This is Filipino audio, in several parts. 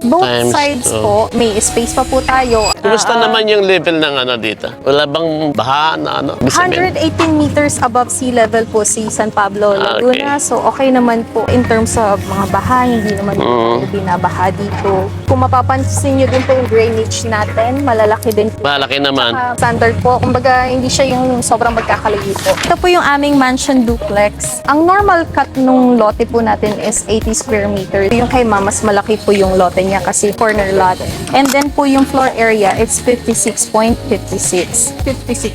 Both Times sides two. po, may space pa po tayo. Kumusta naman yung level ng ano dito? Wala bang baha na ano? Ibig sabihin, 118 meters above sea level po si San Pablo, Laguna. Okay. So, okay naman po in terms of mga baha. Hindi naman po binabaha dito. Kung mapapansin nyo din po yung drainage natin, malalaki din po. malaki naman. Standard po. Kumbaga, hindi siya yung sobrang magkakalayo po. Ito po yung aming mansion duplex. Ang normal cut nung lote po natin is 80 square meters. Yung kay mama, mas malaki po yung lote niya kasi corner lot. And then po yung floor area, it's 56.56. 56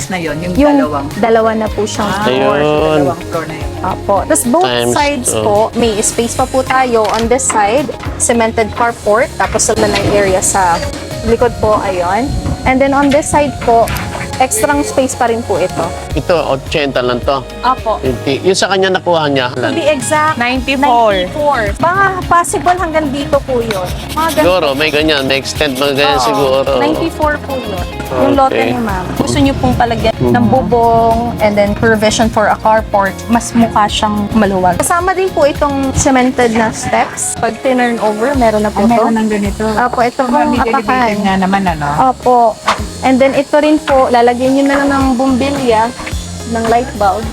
na yon yung Yung dalawang. dalawa na po siyang floor. Ayun. Dalawang floor na yun. Apo. Tapos both Times sides two. po, may space pa po tayo. On this side, cemented carport. Tapos sa lanay area sa likod po, ayun. And then on this side po, extra space pa rin po ito. Ito, 80 lang to. Apo. 50. Yung sa kanya nakuha niya. To be exact, 94. 94. Baka possible hanggang dito po yun. Mga ganun. Siguro, may ganyan. May extent mga ganyan Oo, siguro. 94 po yun. Yung lote Okay. ni ma'am. Gusto niyo pong palagyan ng bubong and then provision for a carport. Mas mukha siyang maluwag. Kasama din po itong cemented na steps. Pag tinurn over, meron na po Ay, to. meron ng ganito. Opo, ito pong Mami, elevated apakan. nga naman, ano? Opo. And then ito rin po, lalagyan nyo na lang ng bumbilya ng light bulb.